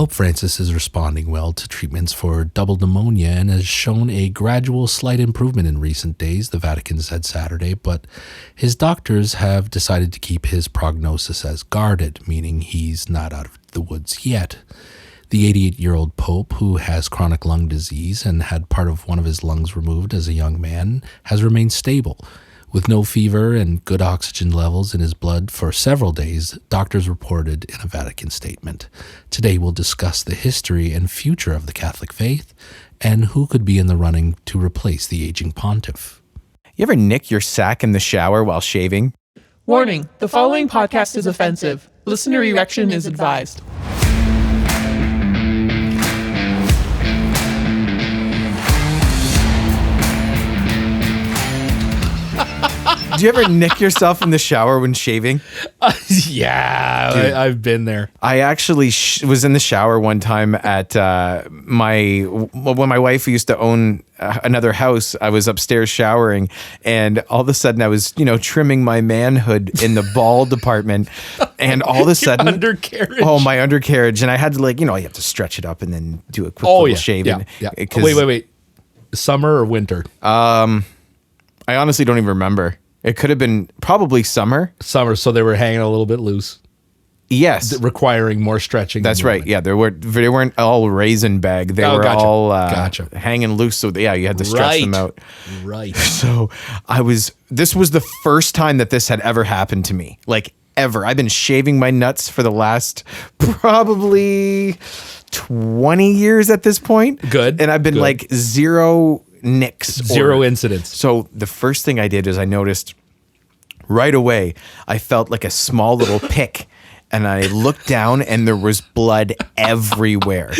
Pope Francis is responding well to treatments for double pneumonia and has shown a gradual slight improvement in recent days, the Vatican said Saturday, but his doctors have decided to keep his prognosis as guarded, meaning he's not out of the woods yet. The 88-year-old Pope, who has chronic lung disease and had part of one of his lungs removed as a young man, has remained stable. With no fever and good oxygen levels in his blood for several days, doctors reported in a Vatican statement. Today we'll discuss the history and future of the Catholic faith and who could be in the running to replace the aging pontiff. You ever nick your sack in the shower while shaving? Warning, the following podcast is offensive. Listener erection is advised. Do you ever nick yourself in the shower when shaving? Yeah, I've been there. I actually was in the shower one time at when my wife used to own another house. I was upstairs showering, and all of a sudden I was, trimming my manhood in the ball department, and all of a sudden, undercarriage. Oh, my undercarriage, and I had to you have to stretch it up and then do a quick little shave. Yeah. Wait. Summer or winter? I honestly don't even remember. It could have been probably summer. Summer, so they were hanging a little bit loose. Yes. Requiring more stretching. That's right. Yeah, they weren't all raisin bag. They were all hanging loose. So yeah, you had to stretch them out. Right. So this was the first time that this had ever happened to me. Like ever. I've been shaving my nuts for the last probably 20 years at this point. Good. And I've been zero nicks. Zero incidents. So the first thing I did is I noticed right away, I felt like a small little pick. And I looked down and there was blood everywhere.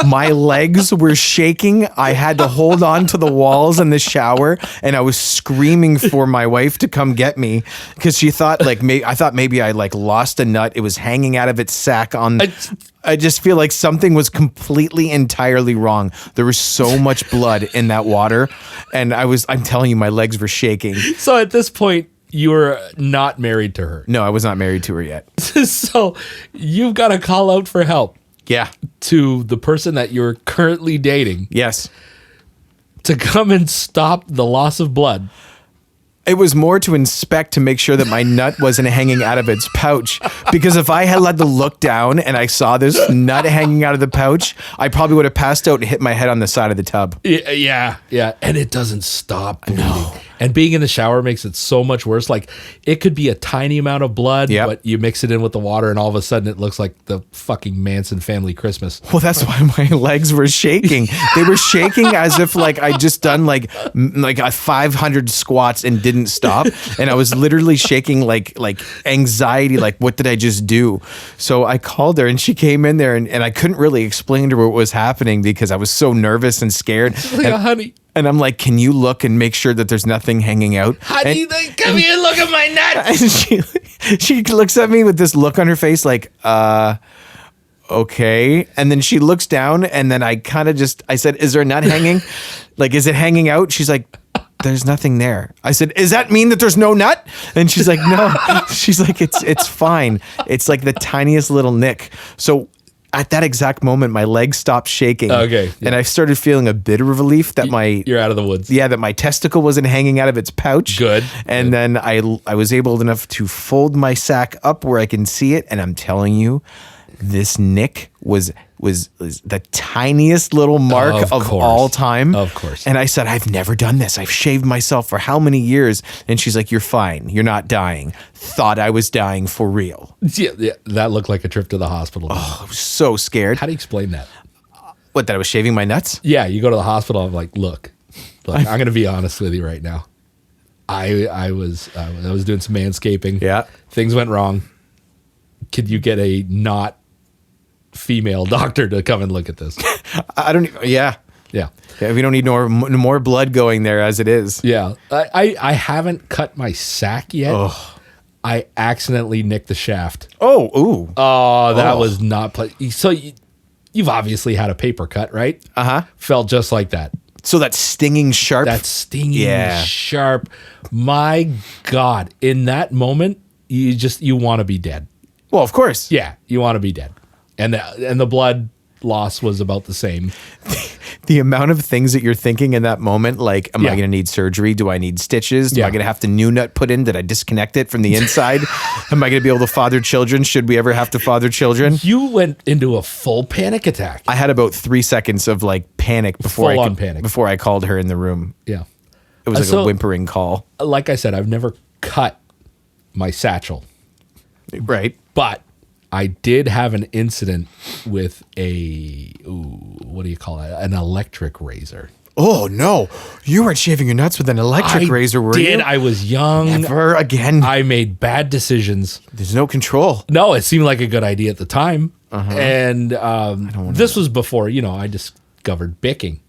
My legs were shaking. I had to hold on to the walls in the shower, and I was screaming for my wife to come get me because she thought I thought maybe I lost a nut. It was hanging out of its sack on. I just feel like something was completely entirely wrong. There was so much blood in that water, and I'm telling you, my legs were shaking. So at this point, you were not married to her. No, I was not married to her yet. So you've got to call out for help. Yeah. To the person that you're currently dating. Yes. To come and stop the loss of blood. It was more to inspect to make sure that my nut wasn't hanging out of its pouch. Because if I had let to look down and I saw this nut hanging out of the pouch, I probably would have passed out and hit my head on the side of the tub. Yeah. And it doesn't stop bleeding. No. And being in the shower makes it so much worse. Like, it could be a tiny amount of blood, but you mix it in with the water and all of a sudden it looks like the fucking Manson family Christmas. Well, that's why my legs were shaking. They were shaking as if I just done like a 500 squats and didn't stop. And I was literally shaking like anxiety, like what did I just do? So I called her and she came in there and I couldn't really explain to her what was happening because I was so nervous and scared. Honey. And I'm like, can you look and make sure that there's nothing hanging out? Honey, come here and look at my nuts. And she looks at me with this look on her face like, okay. And then she looks down and then I said, is there a nut hanging? Is it hanging out? She's like, there's nothing there. I said, does that mean that there's no nut? And she's like, no. She's like, it's fine. It's like the tiniest little nick. So at that exact moment, my legs stopped shaking. Okay. Yeah. And I started feeling a bit of relief that you're out of the woods. Yeah, that my testicle wasn't hanging out of its pouch. Good. And then I was able enough to fold my sack up where I can see it. And I'm telling you, this nick was the tiniest little mark of all time. Of course. And I said, I've never done this. I've shaved myself for how many years? And she's like, you're fine. You're not dying. Thought I was dying for real. Yeah, that looked like a trip to the hospital. Oh, I was so scared. How do you explain that? What, that I was shaving my nuts? Yeah, you go to the hospital. I'm like, look, I'm going to be honest with you right now. I was doing some manscaping. Yeah. Things went wrong. Could you get a not female doctor to come and look at this? Yeah. We don't need more blood going there as it is. Yeah. I haven't cut my sack yet. Oh. I accidentally nicked the shaft. Oh, ooh. Oh, that was not so you've obviously had a paper cut, right? Uh-huh. Felt just like that. So that stinging sharp. Sharp. My God. In that moment, you want to be dead. Well, of course. Yeah, you want to be dead. And the blood loss was about the same. The amount of things that you're thinking in that moment, like, am I Yeah. going to need surgery? Do I need stitches? Am Yeah. I going to have to new nut put in? Did I disconnect it from the inside? Am I going to be able to father children? Should we ever have to father children? You went into a full panic attack. I had about 3 seconds of like panic before Full-on panic. before I called her in the room. Yeah. It was like So- a whimpering call. Like I said, I've never cut my satchel, Right. but I did have an incident with what do you call it? An electric razor. Oh no. You weren't shaving your nuts with an electric razor, were you? I was young. Never again. I made bad decisions. There's no control. No, it seemed like a good idea at the time. And this was before, I discovered bicking,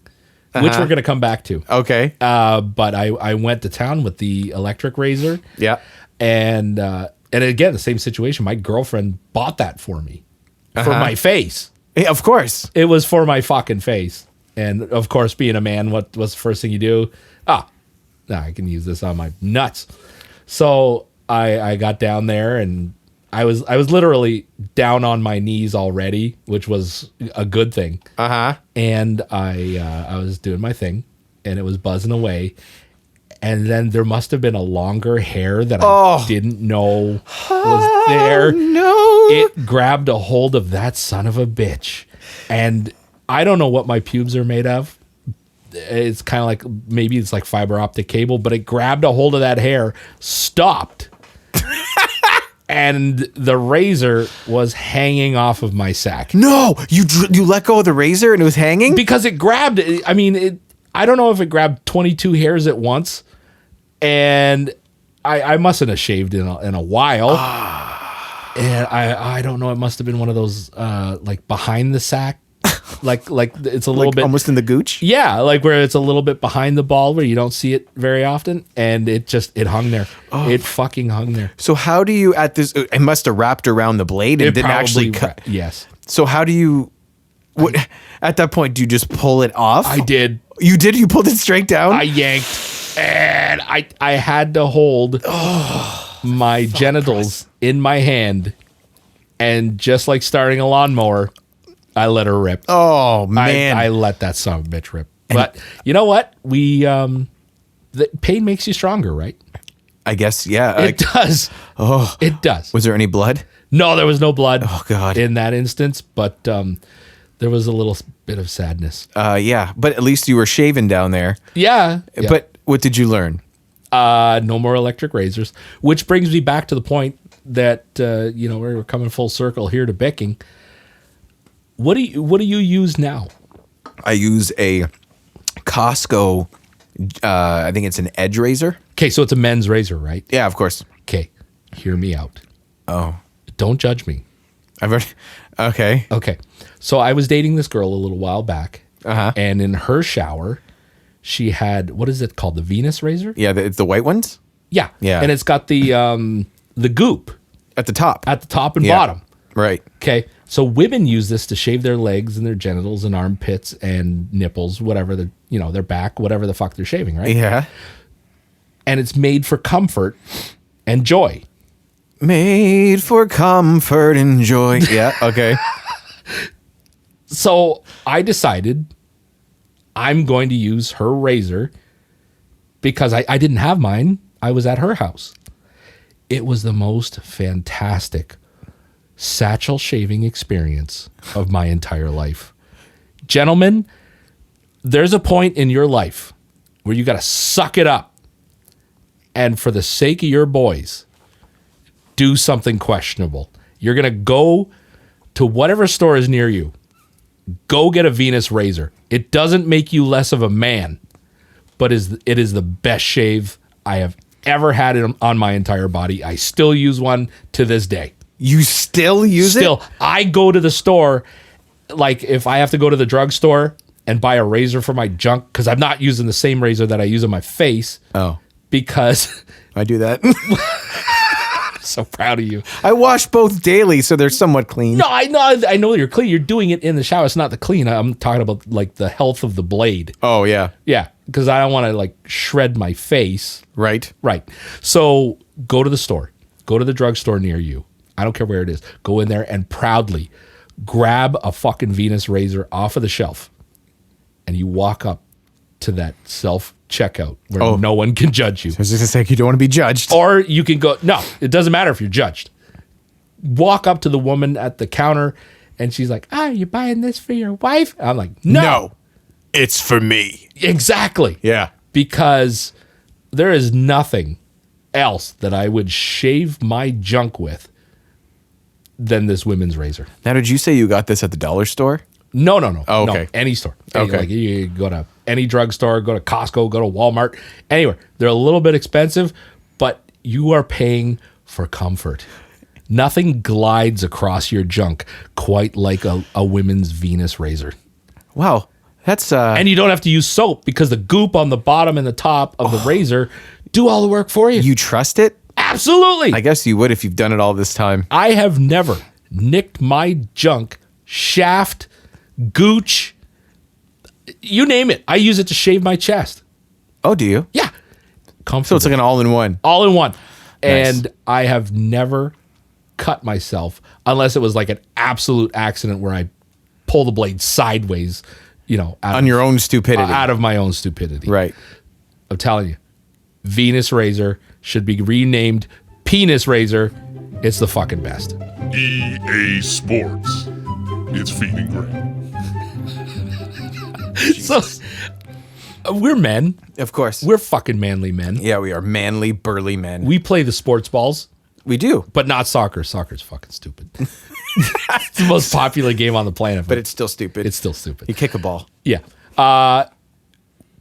which we're going to come back to. Okay. But I went to town with the electric razor. Yeah. And again, the same situation. My girlfriend bought that for me for my face. Yeah, of course. It was for my fucking face. And of course, being a man, what's the first thing you do? I can use this on my nuts. So I got down there and I was literally down on my knees already, which was a good thing. And I was doing my thing and it was buzzing away. And then there must have been a longer hair that I didn't know was there. No. It grabbed a hold of that son of a bitch. And I don't know what my pubes are made of. It's kind of like, maybe it's like fiber optic cable, but it grabbed a hold of that hair, stopped. And the razor was hanging off of my sack. No, you let go of the razor and it was hanging? Because it grabbed, I don't know if it grabbed 22 hairs at once. And I mustn't have shaved in a while. And I don't know, it must have been one of those like behind the sack. like it's a little bit almost in the gooch? Yeah, like where it's a little bit behind the ball where you don't see it very often, and it hung there. It fucking hung there. So how do you it must have wrapped around the blade and didn't actually cut. Yes. So how do you at that point do you just pull it off? I did. You did? You pulled it straight down? I yanked, and I had to hold my genitals in my hand, and just like starting a lawnmower, I let her rip. Oh man. I let that son of a bitch rip. But you know what? The pain makes you stronger, right? I guess, yeah. It does. Oh. It does. Was there any blood? No, there was no blood. Oh, God. In that instance, but there was a little bit of sadness. Yeah, but at least you were shaven down there. Yeah. But what did you learn? No more electric razors, which brings me back to the point that we're coming full circle here to bicking. What do you use now? I use a Costco. I think it's an edge razor. Okay, so it's a men's razor, right? Yeah, of course. Okay, hear me out. Oh, Don't judge me. I've already. Okay. Okay, so I was dating this girl a little while back, Uh-huh. and in her shower, she had, what is it called? The Venus razor? Yeah, it's the white ones Yeah. Yeah. And it's got the goop at the top. at the top and Yeah. bottom. Right. Okay. So women use this to shave their legs and their genitals and armpits and nipples, whatever their back, whatever the fuck they're shaving, right? Yeah. And it's made for comfort and joy. Made for comfort and joy. Yeah. Okay. So I decided I'm going to use her razor because I didn't have mine. I was at her house. It was the most fantastic satchel shaving experience of my entire life. Gentlemen, there's a point in your life where you got to suck it up. And for the sake of your boys, do something questionable. You're going to go to whatever store is near you. Go get a Venus razor. It doesn't make you less of a man, but it is the best shave I have ever had on my entire body. I still use one to this day. You still use it? Still, I go to the store, like if I have to go to the drugstore and buy a razor for my junk, because I'm not using the same razor that I use on my face. Oh, Because I do that. I'm so proud of you. I wash both daily, so they're somewhat clean. No, I know you're clean. You're doing it in the shower. It's not the clean. I'm talking about like the health of the blade. Oh, yeah. Yeah, because I don't want to like shred my face. Right. Right. So go to the store. Go to the drugstore near you. I don't care where it is. Go in there and proudly grab a fucking Venus razor off of the shelf and you walk up to that self checkout where no one can judge you. I was just gonna say, you don't want to be judged. Or you can go, no, it doesn't matter if you're judged. Walk up to the woman at the counter and she's like, you buying this for your wife? I'm like, no. It's for me. Exactly. Yeah. Because there is nothing else that I would shave my junk with than this women's razor. Now, did you say you got this at the dollar store? No. Oh, okay. No, any store. Okay. Like you go to any drugstore, go to Costco, go to Walmart, anywhere. They're a little bit expensive, but you are paying for comfort. Nothing glides across your junk quite like a women's Venus razor. Wow. That's And you don't have to use soap because the goop on the bottom and the top of the razor do all the work for you. You trust it? Absolutely. I guess you would if you've done it all this time. I have never nicked my junk, shaft, gooch, you name it. I use it to shave my chest. Oh, do you? Yeah. Comfortable. So it's like an all-in-one. All in one. Nice. And I have never cut myself unless it was like an absolute accident where I pull the blade sideways, On your own stupidity. out of my own stupidity. Right. I'm telling you, Venus razor should be renamed Penis razor. It's the fucking best. EA Sports. It's feeding great. So we're men. Of course. We're fucking manly men. Yeah, we are manly, burly men. We play the sports balls, We do. but not soccer. Soccer's fucking stupid. It's the most popular game on the planet. But it's still stupid. it's still stupid. You kick a ball. Yeah.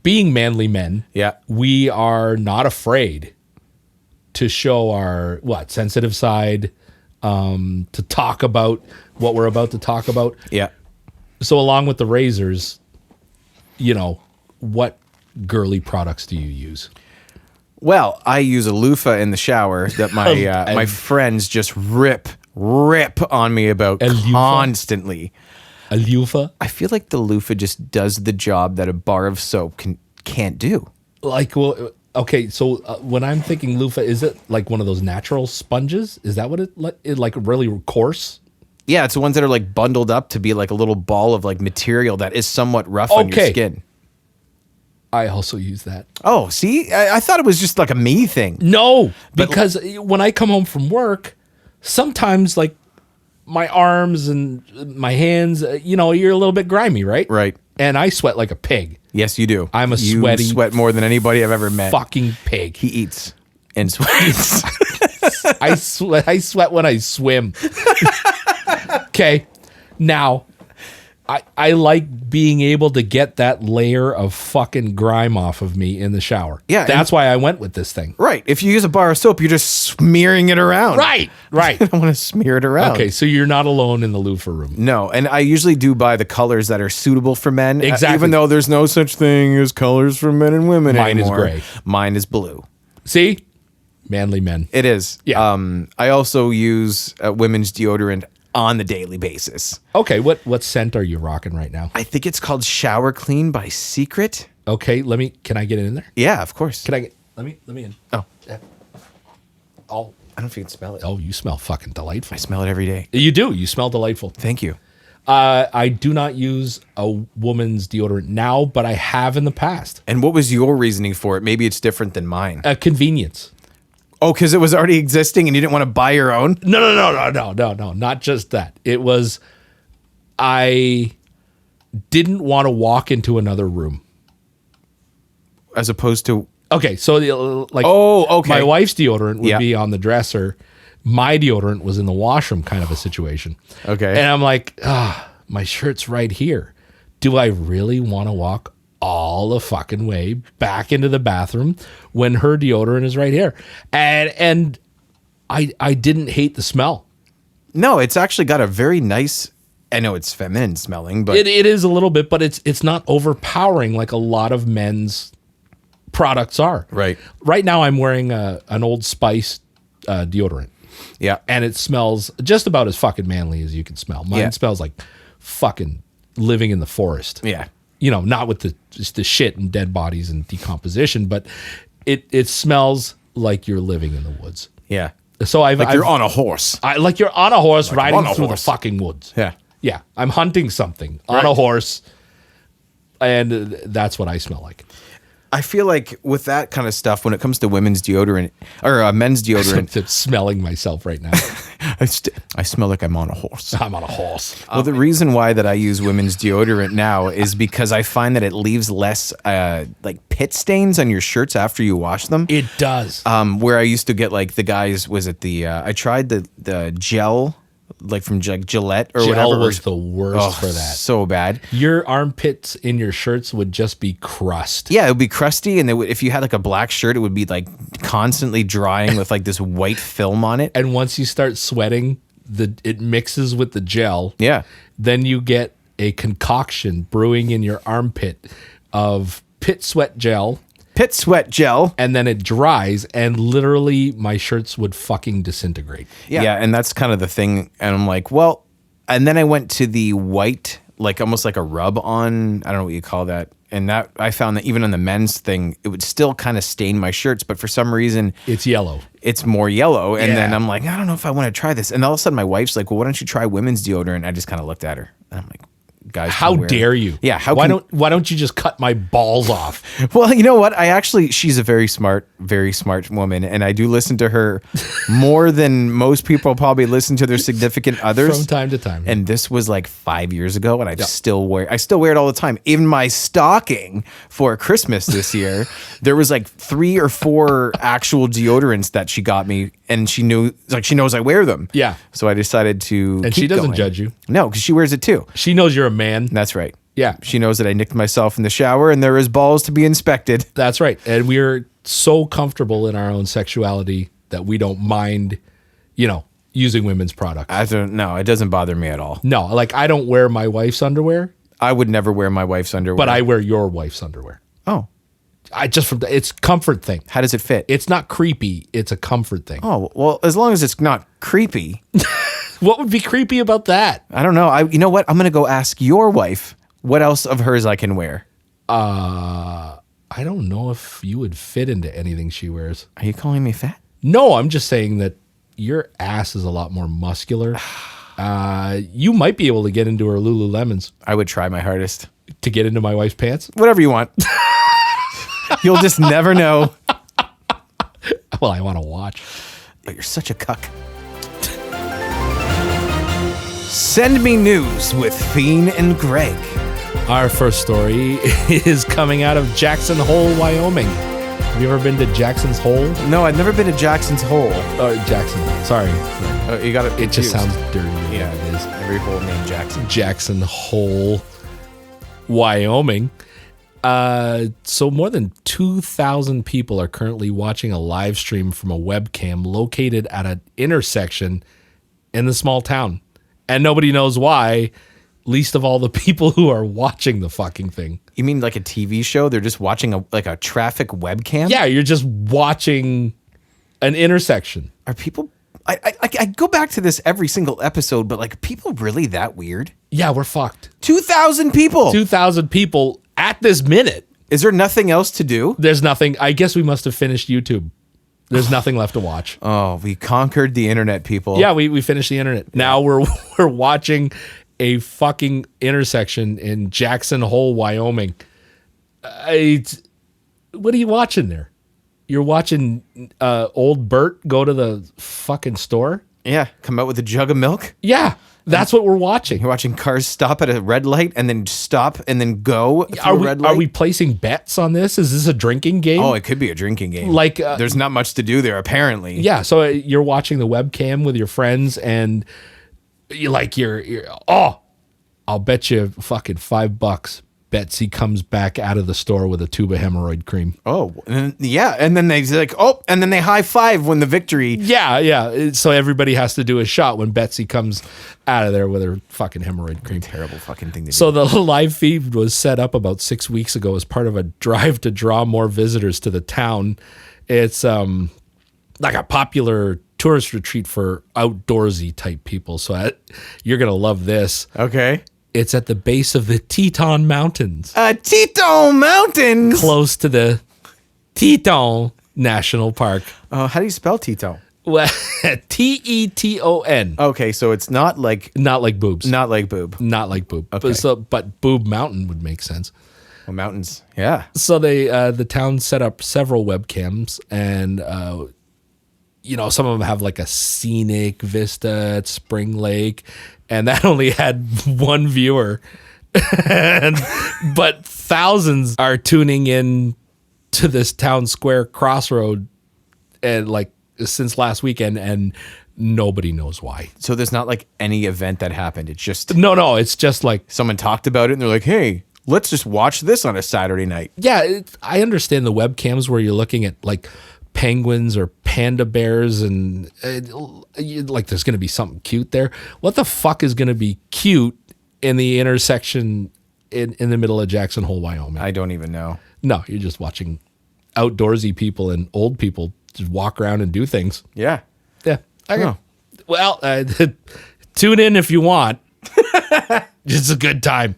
Being manly men, Yeah. we are not afraid to show our sensitive side, to talk about what we're about to talk about. Yeah. So along with the razors, what girly products do you use? Well, I use a loofah in the shower that my my friends just rip on me about A loofah? constantly. A loofah? I feel like the loofah just does the job that a bar of soap can't do. Okay, so when I'm thinking loofah, is it like one of those natural sponges? Is that what it like really coarse? Yeah, it's the ones that are like bundled up to be like a little ball of like material that is somewhat rough on your Okay. skin. I also use that. Oh, see? I thought it was just like a me thing. No, because when I come home from work, sometimes like my arms and my hands, you're a little bit grimy, right? Right. And I sweat like a pig. Yes, you do. I'm a you sweaty sweat more than anybody I've ever met. Fucking pig. He eats and sweats. I sweat when I swim. Okay. Now, I like being able to get that layer of fucking grime off of me in the shower. Yeah, That's why I went with this thing. Right. If you use a bar of soap, you're just smearing it around. Right. I don't want to smear it around. Okay, so you're not alone in the loofah room. No, and I usually do buy the colors that are suitable for men. Exactly. Even though there's no such thing as colors for men and women Mine is anymore. gray. Mine is blue. See? Manly men. It is. Yeah. I also use women's deodorant on the daily basis. Okay, what scent are you rocking right now? I think it's called Shower Clean by Secret. Okay, can I get in there? Yeah, of course. Let me in. Oh, Oh, I don't know if you can smell it. oh, you smell fucking delightful. I smell it every day. You do. You smell delightful. Thank you. I do not use a woman's deodorant now, but I have in the past. And what was your reasoning for it? Maybe it's different than mine. Convenience. Oh, because it was already existing and you didn't want to buy your own? No. Not just that. It was, I didn't want to walk into another room. As opposed to... Okay, so Oh, okay. my wife's deodorant would Yeah. be on the dresser. My deodorant was in the washroom kind of a situation. Okay. And I'm like, my shirt's right here. Do I really want to walk all the fucking way back into the bathroom when her deodorant is right here? And I didn't hate the smell. No, it's actually got a very nice... I know it's feminine smelling, but... It is a little bit, but it's not overpowering like a lot of men's products are. Right. Right now I'm wearing an Old Spice deodorant. Yeah. And it smells just about as fucking manly as you can smell. Mine Yeah. smells like fucking living in the forest. Yeah. Not with just the shit and dead bodies and decomposition, but it smells like you're living in the woods. Yeah. So Like you're on a horse. like you're on a horse riding on a through horse. the fucking woods. Yeah. Yeah, I'm hunting something on a horse, and that's what I smell like. I feel like with that kind of stuff, when it comes to women's deodorant or men's deodorant, I'm smelling myself right now. I smell like I'm on a horse. I'm on a horse. Well, the reason why that I use women's deodorant now is because I find that it leaves less like pit stains on your shirts after you wash them. It does. Where I used to get like the guys, was it I tried the gel, like from Gillette or Gel whatever. was the worst for that. So bad. Your armpits in your shirts would just be crust. Yeah, it would be crusty, and if you had like a black shirt, it would be like constantly drying with like this white film on it. And once you start sweating, it mixes with the gel. Yeah. Then you get a concoction brewing in your armpit of pit sweat gel. Pit sweat gel. And then it dries, and literally my shirts would fucking disintegrate. Yeah, and that's kind of the thing. And I'm like, well, and then I went to the white, like almost like a rub on, I don't know what you call that. And that I found that even on the men's thing, it would still kind of stain my shirts, but for some reason It's yellow. it's more yellow. And then Yeah. I'm like, I don't know if I want to try this. And all of a sudden my wife's like, well, why don't you try women's deodorant? I just kind of looked at her and I'm like, guys, How can wear- dare you? Yeah. Why don't you just cut my balls off? Well, you know what? She's a very smart woman, and I do listen to her more than most people probably listen to their significant others From time to time. And this was like 5 years ago, and I still wear it all the time. In my stocking for Christmas this year, there was like 3 or 4 actual deodorants that she got me, and she knows I wear them. Yeah. So I decided to. And keep she doesn't going. judge you. No, because she wears it too. She knows you're a man. That's right. Yeah. She knows that I nicked myself in the shower, and there is balls to be inspected. That's right. And we're so comfortable in our own sexuality that we don't mind, using women's products. I don't know. It doesn't bother me at all. No, like I don't wear my wife's underwear, I would never wear my wife's underwear. but I wear your wife's underwear. Oh, It's comfort thing. how does it fit? It's not creepy. It's a comfort thing. Oh, well, as long as it's not creepy. What would be creepy about that? I don't know. You know what? I'm going to go ask your wife what else of hers I can wear. I don't know if you would fit into anything she wears. Are you calling me fat? No, I'm just saying that your ass is a lot more muscular. You might be able to get into her Lululemons. I would try my hardest. To get into my wife's pants? Whatever you want. You'll just never know. Well, I want to watch. But you're such a cuck. Send me news with Fiend and Greg. Our first story is coming out of Jackson Hole, Wyoming. Have you ever been to Jackson's Hole? No, I've never been to Jackson's Hole. Jackson. Sorry. You got It just sounds dirty. Yeah, it is. Every hole named Jackson. Jackson Hole, Wyoming. So more than 2,000 people are currently watching a live stream from a webcam located at an intersection in the small town. And nobody knows why, least of all the people who are watching the fucking thing. You mean like a TV show? They're just watching a traffic webcam? Yeah, you're just watching an intersection. Are people... I go back to this every single episode, but like, people really that weird? Yeah, we're fucked. 2,000 people! 2,000 people at this minute. Is there nothing else to do? There's nothing. I guess we must have finished YouTube. There's nothing left to watch. Oh, we conquered the internet, people. Yeah, we finished the internet. Now we're watching a fucking intersection in Jackson Hole, Wyoming. What are you watching there? You're watching old Bert go to the fucking store? Yeah, come out with a jug of milk. Yeah, that's what we're watching. You're watching cars stop at a red light and then stop and then go through Are a we, red light. are we placing bets on this? Is this a drinking game? Oh, it could be a drinking game. Like, there's not much to do there, apparently. Yeah, so you're watching the webcam with your friends, and I'll bet you fucking $5 Betsy comes back out of the store with a tube of hemorrhoid cream. Oh, and then they like, and then they high five when the victory. Yeah. So everybody has to do a shot when Betsy comes out of there with her fucking hemorrhoid cream. Terrible fucking thing to do. So the live feed was set up about 6 weeks ago as part of a drive to draw more visitors to the town. It's like a popular tourist retreat for outdoorsy type people. So you're going to love this. Okay. It's at the base of the Teton Mountains, Teton Mountains. close to the Teton National Park. How do you spell Teton? Well, Teton. Okay, so it's not like Not like boobs. not like boob. Not like boob. Okay. But Boob Mountain would make sense. Well, mountains. Yeah. So they the town set up several webcams, and some of them have like a scenic vista at Spring Lake, and that only had one viewer. But thousands are tuning in to this town square crossroad, and like since last weekend, and nobody knows why. So there's not like any event that happened. It's just No, it's just like, someone talked about it and they're like, hey, let's just watch this on a Saturday night. yeah, I understand the webcams where you're looking at like penguins or panda bears, and like there's going to be something cute there. What the fuck is going to be cute in the intersection in the middle of Jackson Hole, Wyoming? I don't even know. No, you're just watching outdoorsy people and old people just walk around and do things. Yeah. Yeah. Okay. Oh. Well, tune in if you want. It's a good time.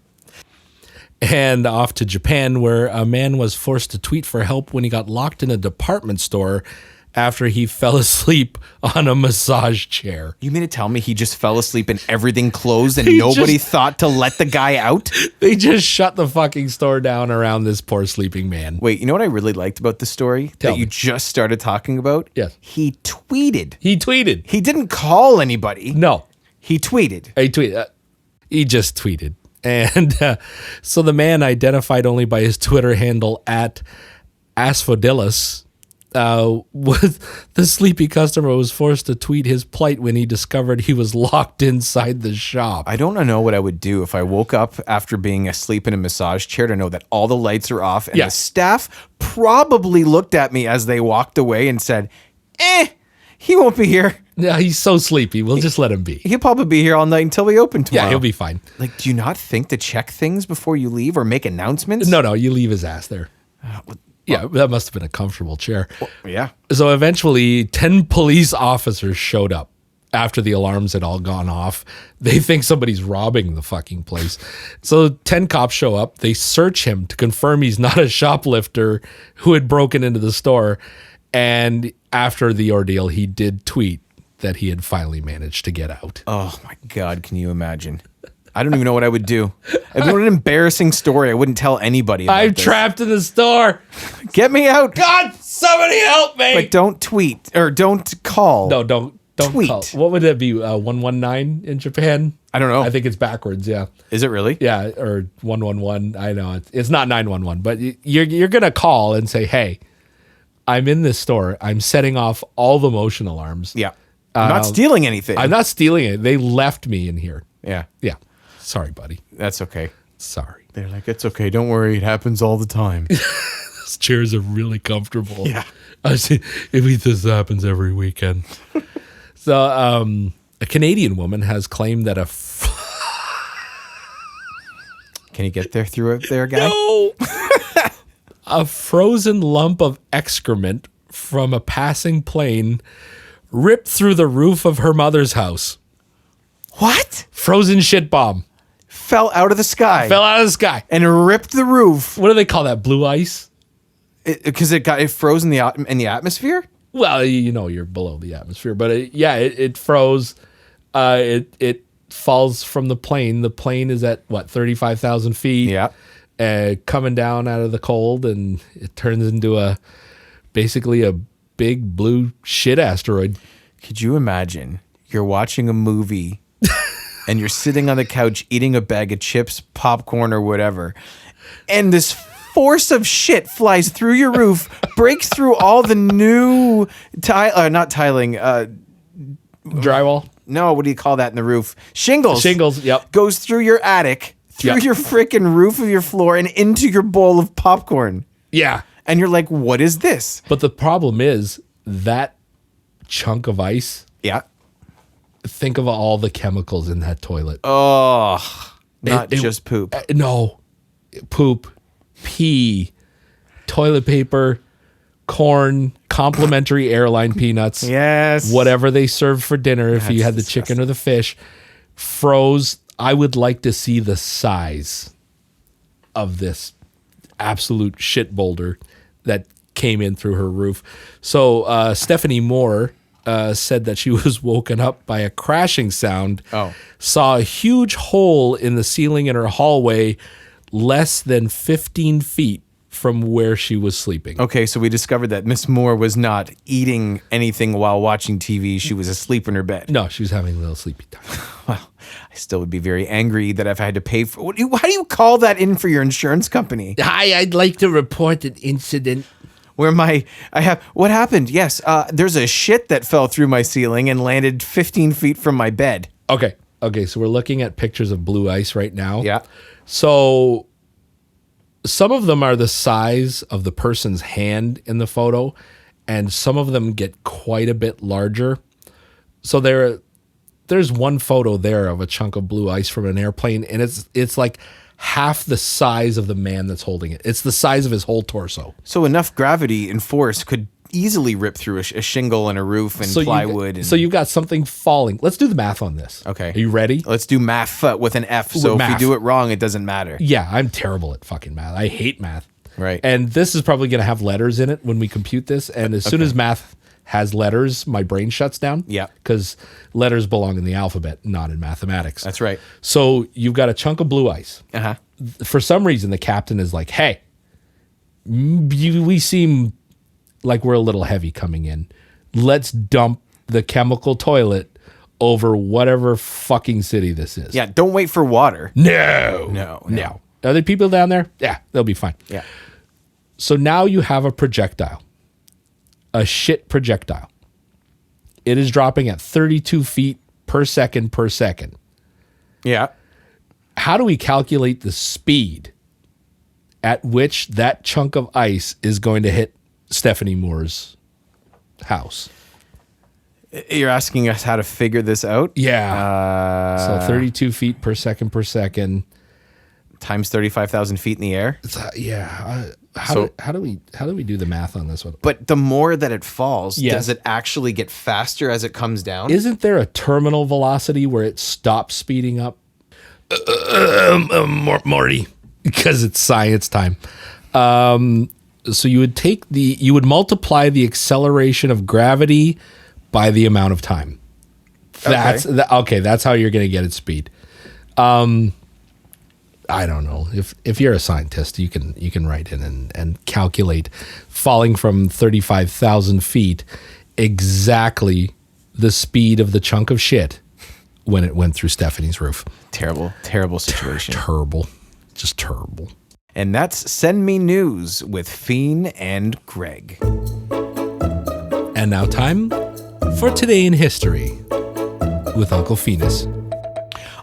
And off to Japan, where a man was forced to tweet for help when he got locked in a department store after he fell asleep on a massage chair. You mean to tell me he just fell asleep and everything closed and nobody thought to let the guy out? They just shut the fucking store down around this poor sleeping man. Wait, you know what I really liked about the story Tell that you me. just started talking about? Yes. He tweeted. He tweeted. He didn't call anybody. No. He tweeted. He just tweeted. And so the man, identified only by his Twitter handle at Asphodilus, was the sleepy customer was forced to tweet his plight when he discovered he was locked inside the shop. I don't know what I would do if I woke up after being asleep in a massage chair to know that all the lights are off and Yeah. the staff probably looked at me as they walked away and said, he won't be here. Yeah, he's so sleepy. We'll just let him be. He'll probably be here all night until we open tomorrow. Yeah, he'll be fine. Like, do you not think to check things before you leave or make announcements? No, you leave his ass there. Yeah, that must have been a comfortable chair. Yeah. So eventually, 10 police officers showed up after the alarms had all gone off. They think somebody's robbing the fucking place. So 10 cops show up. They search him to confirm he's not a shoplifter who had broken into the store. And after the ordeal, he did tweet that he had finally managed to get out. Oh my God, can you imagine? I don't even know what I would do. If it were an embarrassing story, I wouldn't tell anybody about I'm this. trapped in the store. Get me out. God, somebody help me. But don't tweet or don't call. No, don't Tweet. call. What would that be? 119 in Japan? I don't know. I think it's backwards. Yeah. Is it really? Yeah, or 111. I know it's not 911, but you're gonna call and say, "Hey, I'm in this store. I'm setting off all the motion alarms. Yeah. I'm not stealing anything. I'm not stealing it. They left me in here. Yeah. Yeah, sorry, buddy. That's okay. Sorry. They're like, it's okay. Don't worry. It happens all the time. These chairs are really comfortable. Yeah. I see. If this happens every weekend." So, a Canadian woman has claimed that Can you get there through it there, guy? No. A frozen lump of excrement from a passing plane ripped through the roof of her mother's house. What? Frozen shit bomb. Fell out of the sky. Fell out of the sky. and ripped the roof What do they call that? Blue ice? because it froze in the atmosphere. Well, you're below the atmosphere, but it froze. It falls from the plane. The plane is at 35,000 feet. Yeah. Coming down out of the cold, and it turns into basically a big blue shit asteroid. Could you imagine? You're watching a movie and you're sitting on the couch eating a bag of chips, popcorn, or whatever, and this force of shit flies through your roof, breaks through all the new not tiling. Drywall. No, what do you call that in the roof? Shingles. Shingles, yep. Goes through your attic, through Yep. your freaking roof of your floor, and into your bowl of popcorn. Yeah. And you're like, what is this? But the problem is that chunk of ice, Yeah. think of all the chemicals in that toilet. Oh, not It- just poop. No. Poop, pee, toilet paper, corn, complimentary airline peanuts. Yes. Whatever they served for dinner, if you That's had the chicken or the fish, froze. I would like to see the size of this absolute shit boulder that came in through her roof. So Stephanie Moore said that she was woken up by a crashing sound. Oh. Saw a huge hole in the ceiling in her hallway less than 15 feet from where she was sleeping. Okay, so we discovered that Miss Moore was not eating anything while watching TV. She was asleep in her bed. No, she was having a little sleepy time. Well, I still would be very angry that if I had to pay for... How do you call that in for your insurance company? Hi, I'd like to report an incident. What happened? Yes, there's a shit that fell through my ceiling and landed 15 feet from my bed. Okay, so we're looking at pictures of blue ice right now. Yeah. So some of them are the size of the person's hand in the photo, and some of them get quite a bit larger. So there's one photo there of a chunk of blue ice from an airplane, and it's like half the size of the man that's holding it. It's the size of his whole torso. So enough gravity and force could easily rip through a shingle and a roof and plywood. So you've got something falling. Let's do the math on this. Okay. Are you ready? Let's do math with an F. So if we do it wrong, it doesn't matter. Yeah, I'm terrible at fucking math. I hate math. Right. And this is probably going to have letters in it when we compute this. And as soon as math has letters, my brain shuts down. Yeah. Because letters belong in the alphabet, not in mathematics. That's right. So you've got a chunk of blue ice. Uh-huh. For some reason, the captain is like, hey, we seem like we're a little heavy coming in. Let's dump the chemical toilet over whatever fucking city this is. Yeah, don't wait for water. No. Are there people down there? Yeah, they'll be fine. Yeah. So now you have a projectile, a shit projectile. It is dropping at 32 feet per second per second. Yeah. How do we calculate the speed at which that chunk of ice is going to hit Stephanie Moore's house? You're asking us how to figure this out? Yeah. So 32 feet per second per second. Times 35,000 feet in the air. How do we do the math on this one? But the more that it falls, Yes. does it actually get faster as it comes down? Isn't there a terminal velocity where it stops speeding up? Morty, because it's science time. So you would multiply the acceleration of gravity by the amount of time. That's how you're going to get its speed. I don't know. If you're a scientist, you can write in and calculate falling from 35,000 feet exactly the speed of the chunk of shit when it went through Stephanie's roof. Terrible situation. Terrible. Just terrible. And that's Send Me News with Fiend and Greg. And now time for Today in History with Uncle Phoenix.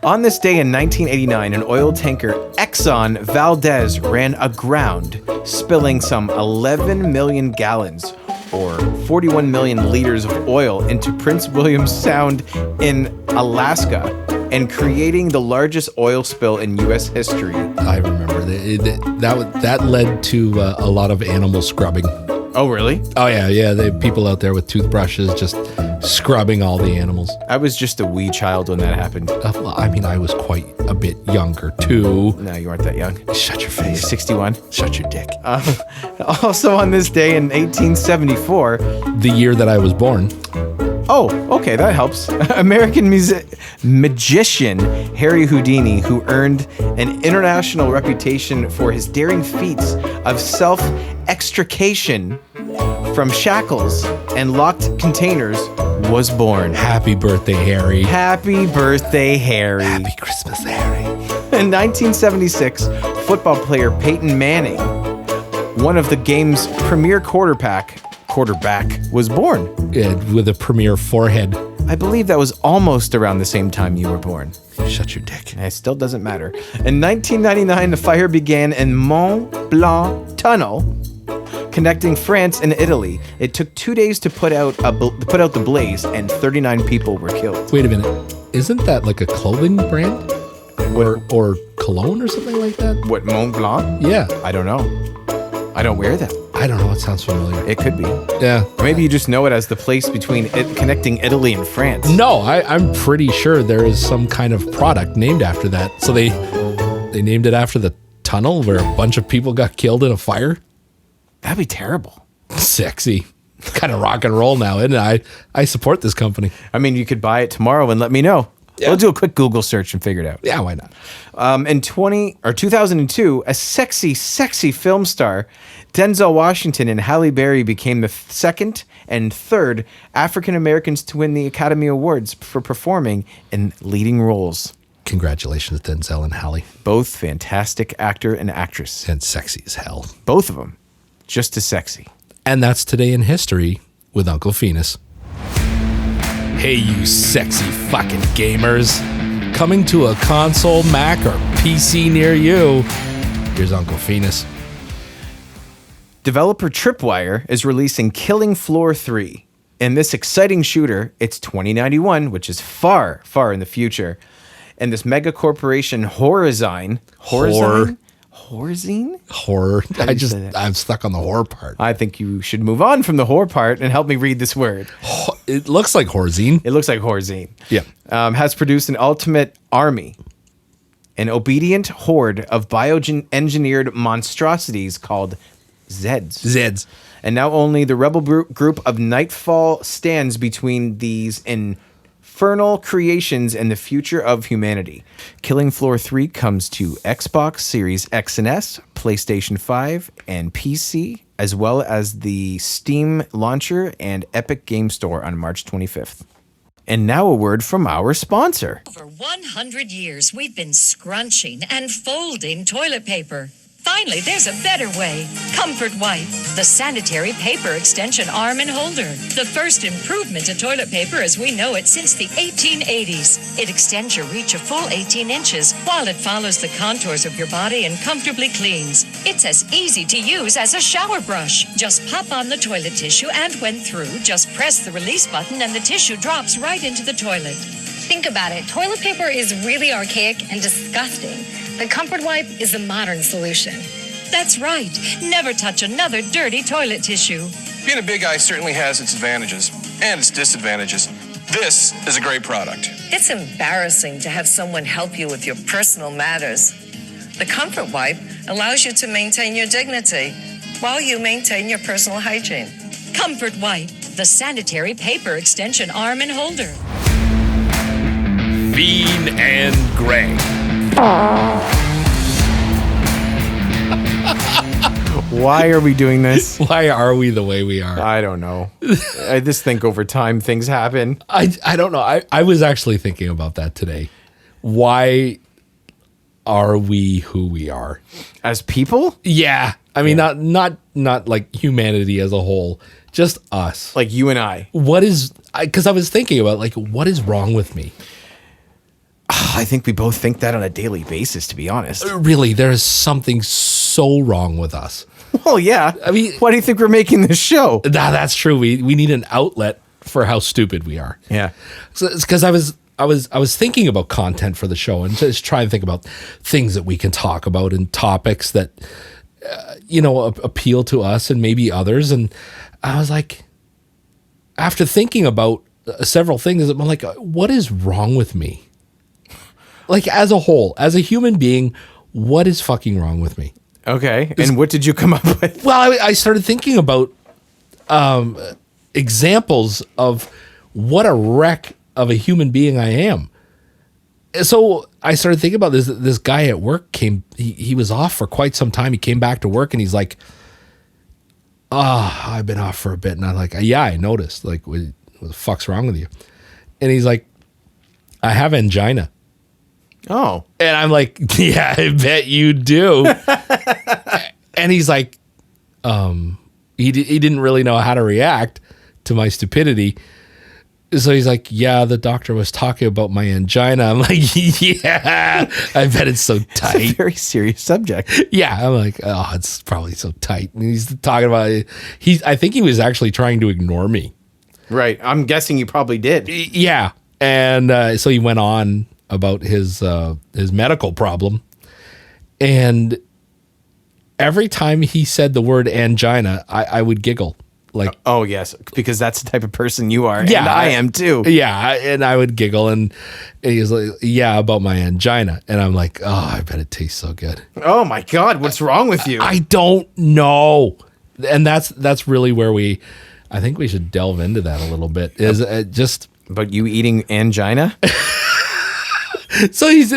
On this day in 1989, an oil tanker, Exxon Valdez, ran aground, spilling some 11 million gallons, or 41 million liters of oil into Prince William Sound in Alaska, and creating the largest oil spill in U.S. history. I remember that led to a lot of animal scrubbing. Oh, really? Oh, yeah. They have people out there with toothbrushes just scrubbing all the animals. I was just a wee child when that happened. Well, I mean, I was quite a bit younger, too. No, you aren't that young. Shut your face. 61. Shut your dick. Also on this day in 1874... The year that I was born. Oh, okay, that helps. American magician Harry Houdini, who earned an international reputation for his daring feats of self-extrication from shackles and locked containers, was born. Happy birthday, Harry. Happy birthday, Harry. Happy Christmas, Harry. In 1976, football player Peyton Manning, one of the game's premier quarterback, was born. With a premier forehead. I believe that was almost around the same time you were born. Shut your dick. It still doesn't matter. In 1999, the fire began in Mont Blanc Tunnel, connecting France and Italy. It took 2 days to put out the blaze, and 39 people were killed. Wait a minute. Isn't that like a clothing brand? Or cologne or something like that? What, Mont Blanc? Yeah. I don't know. I don't wear that. I don't know. It sounds familiar. It could be. Yeah. Or maybe you just know it as the place between connecting Italy and France. No, I'm pretty sure there is some kind of product named after that. So they named it after the tunnel where a bunch of people got killed in a fire. That'd be terrible. Sexy. kind of rock and roll now, isn't it? I support this company. I mean, you could buy it tomorrow and let me know. Yeah. We'll do a quick Google search and figure it out. Yeah, why not? In 2002, a sexy film star, Denzel Washington and Halle Berry became the second and third African Americans to win the Academy Awards for performing in leading roles. Congratulations, Denzel and Halle. Both fantastic actor and actress. And sexy as hell. Both of them. Just as sexy. And that's Today in History with Uncle Phoenix. Hey, you sexy fucking gamers. Coming to a console, Mac, or PC near you, here's Uncle Phoenix. Developer Tripwire is releasing Killing Floor 3. In this exciting shooter, it's 2091, which is far, far in the future. And this mega corporation Horizon. Horror. I'm stuck on the horror part. I think you should move on from the horror part and help me read this word. It looks like Horzine. It looks like Horzine. Yeah. Has produced an ultimate army, an obedient horde of bioengineered monstrosities called Zeds. And now only the rebel group of Nightfall stands between these infernal creations and the future of humanity. Killing Floor 3 comes to Xbox Series X and S, PlayStation 5, and PC, as well as the Steam launcher and Epic Game Store on March 25th. And now a word from our sponsor. For 100 years, we've been scrunching and folding toilet paper. Finally, there's a better way. Comfort Wipe, the sanitary paper extension arm and holder. The first improvement to toilet paper as we know it since the 1880s. It extends your reach a full 18 inches while it follows the contours of your body and comfortably cleans. It's as easy to use as a shower brush. Just pop on the toilet tissue and when through, just press the release button and the tissue drops right into the toilet. Think about it. Toilet paper is really archaic and disgusting. The Comfort Wipe is a modern solution. That's right. Never touch another dirty toilet tissue. Being a big guy certainly has its advantages and its disadvantages. This is a great product. It's embarrassing to have someone help you with your personal matters. The Comfort Wipe allows you to maintain your dignity while you maintain your personal hygiene. Comfort Wipe, the sanitary paper extension arm and holder. Bean and Greg. Why are we doing this? Why are we the way we are? I don't know. I just think over time things happen. I don't know. I was actually thinking about that today. Why are we who we are? As people? Yeah. I mean, not like humanity as a whole, just us. Like you and I. What is, because I was thinking about, like, what is wrong with me? I think we both think that on a daily basis, to be honest. Really, there is something so wrong with us. Well, yeah. I mean, why do you think we're making this show? That's true. We need an outlet for how stupid we are. Yeah. So it's because I was thinking about content for the show and just trying to think about things that we can talk about and topics that appeal to us and maybe others. And I was like, after thinking about several things, I'm like, what is wrong with me? Like, as a whole, as a human being, what is fucking wrong with me? Okay. And what did you come up with? Well, I started thinking about examples of what a wreck of a human being I am. So I started thinking about this guy at work he was off for quite some time. He came back to work and he's like, I've been off for a bit. And I'm like, yeah, I noticed. Like, what the fuck's wrong with you? And he's like, I have angina. Oh. And I'm like, yeah, I bet you do. And he's like, he didn't really know how to react to my stupidity. So he's like, yeah, the doctor was talking about my angina. I'm like, yeah, I bet it's so tight. It's a very serious subject. Yeah. I'm like, oh, it's probably so tight. And he's talking about it. I think he was actually trying to ignore me. Right. I'm guessing you probably did. Yeah. And so he went on about his medical problem. And every time he said the word angina, I would giggle. Like, oh yes, because that's the type of person you are. Yeah, and I am too. Yeah, and I would giggle, and he's like, yeah, about my angina. And I'm like, oh, I bet it tastes so good. Oh my God, what's wrong with you? I don't know. And that's really where we I think we should delve into that a little bit. Is just But you eating angina? so he's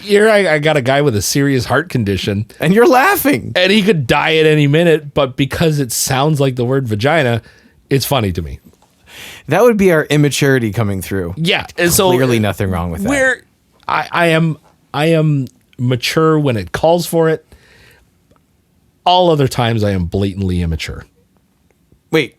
here. I got a guy with a serious heart condition, And you're laughing. and he could die at any minute. But because it sounds like the word vagina, it's funny to me. That would be our immaturity coming through. Yeah, and so Clearly nothing wrong with that. where I am mature when it calls for it. All other times, I am blatantly immature. Wait,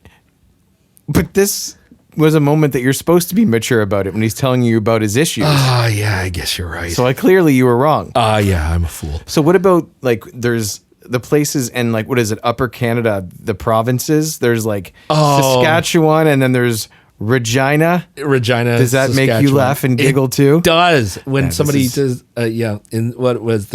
but this was a moment that you're supposed to be mature about it when he's telling you about his issues. Ah, yeah, I guess you're right. So clearly you were wrong. Yeah, I'm a fool. So what about like there's the places and like what is it, Upper Canada, the provinces? There's like Saskatchewan and then there's Regina. Regina. Does that make you Saskatchewan. laugh and giggle too? It does when Yeah, somebody this is- says, in what was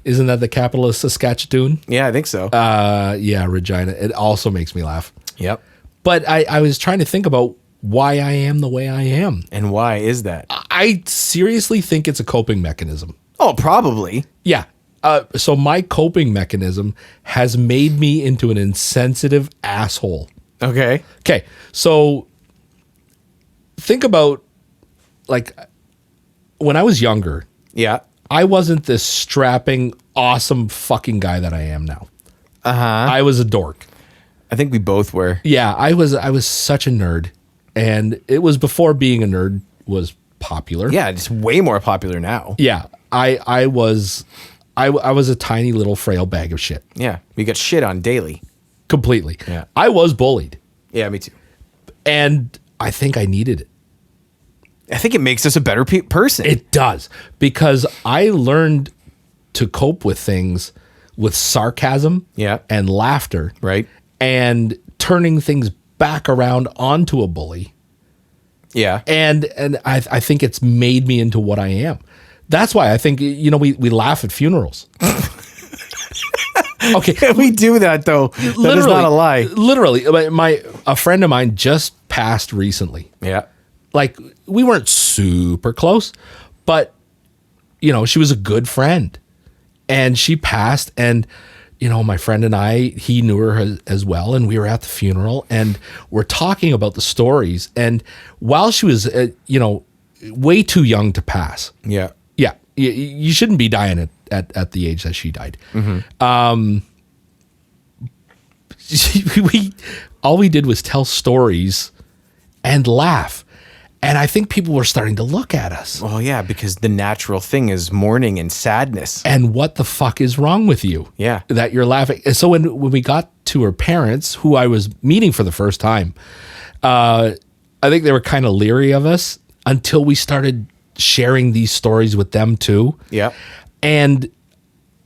isn't that the capital of Saskatchewan? Yeah, I think so. Yeah, Regina. It also makes me laugh. Yep. But I was trying to think about why I am the way I am. And why is that? I seriously think it's a coping mechanism. Oh, probably. Yeah. So my coping mechanism has made me into an insensitive asshole. Okay. Okay. So think about like when I was younger, Yeah. I wasn't this strapping, awesome fucking guy that I am now. Uh-huh. I was a dork. I think we both were. Yeah, I was such a nerd. And it was before being a nerd was popular. Yeah, it's way more popular now. Yeah. I was a tiny little frail bag of shit. Yeah. We got shit on daily. Completely. Yeah. I was bullied. Yeah, me too. And I think I needed it. I think it makes us a better person. It does. Because I learned to cope with things with sarcasm Yeah. and laughter. Right. And turning things back around onto a bully. Yeah. And I think it's made me into what I am. That's why I think, we laugh at funerals. Okay. We do that though. That is not a lie. Literally. A friend of mine just passed recently. Yeah. Like, we weren't super close, but, she was a good friend. And she passed, and, my friend and I, he knew her as well, and we were at the funeral, and we're talking about the stories. And while she was, way too young to pass. Yeah. Yeah, you shouldn't be dying at the age that she died. All we did was tell stories and laugh. And I think people were starting to look at us. Well, yeah, because the natural thing is mourning and sadness. And what the fuck is wrong with you? Yeah. That you're laughing. And so when we got to her parents, who I was meeting for the first time, I think they were kind of leery of us until we started sharing these stories with them too. Yeah. And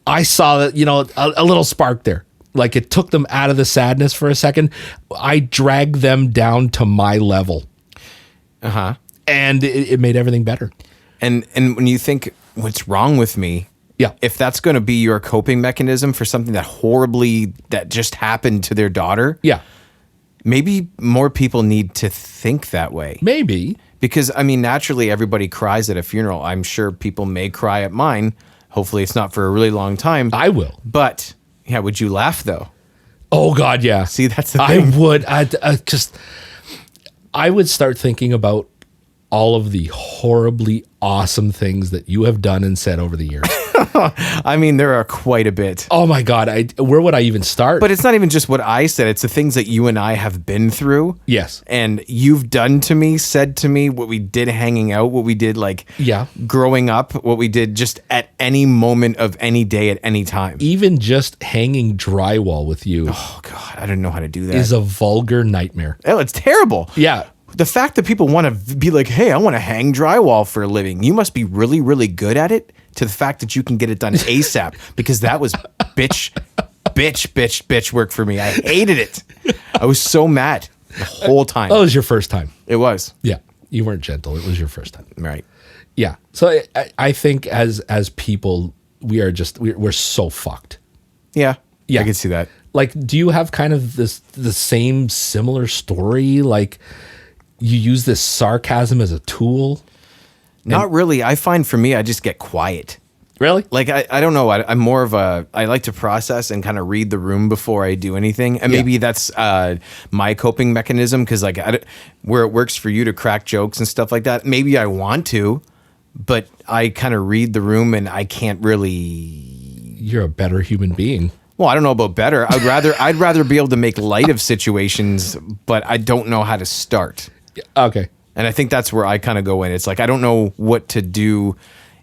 I saw that, a little spark there. Like, it took them out of the sadness for a second. I dragged them down to my level. Uh-huh. And it made everything better. And when you think what's wrong with me, Yeah. if that's going to be your coping mechanism for something that just happened to their daughter, Yeah. maybe more people need to think that way. Maybe. Because, naturally everybody cries at a funeral. I'm sure people may cry at mine. Hopefully it's not for a really long time. I will. But, yeah, would you laugh though? Oh, God, yeah. See, that's the I thing. would. I would start thinking about all of the horribly awesome things that you have done and said over the years. There are quite a bit. Oh, my God. Where would I even start? But it's not even just what I said. It's the things that you and I have been through. Yes. And you've done to me, said to me, what we did hanging out, what we did Yeah. growing up, what we did just at any moment of any day at any time. Even just hanging drywall with you Oh, God, I don't know how to do that. is a vulgar nightmare. Oh, it's terrible. Yeah. The fact that people want to be like, hey, I want to hang drywall for a living. You must be really, really good at it, to the fact that you can get it done ASAP, because that was bitch work for me. I hated it. I was so mad the whole time. Oh, it was your first time. It was. Yeah. You weren't gentle. It was your first time. Right. Yeah. So I think as people, we're so fucked. Yeah. Yeah. I can see that. Like, do you have kind of the same similar story? Like, you use this sarcasm as a tool? Not really. I find for me, I just get quiet. Really? Like, I don't know. I'm more of I like to process and kind of read the room before I do anything. And maybe that's my coping mechanism, because like where it works for you to crack jokes and stuff like that, maybe I want to, but I kind of read the room and I can't really. You're a better human being. Well, I don't know about better. I'd rather be able to make light of situations, but I don't know how to start. Okay. And I think that's where I kind of go in. It's like I don't know what to do.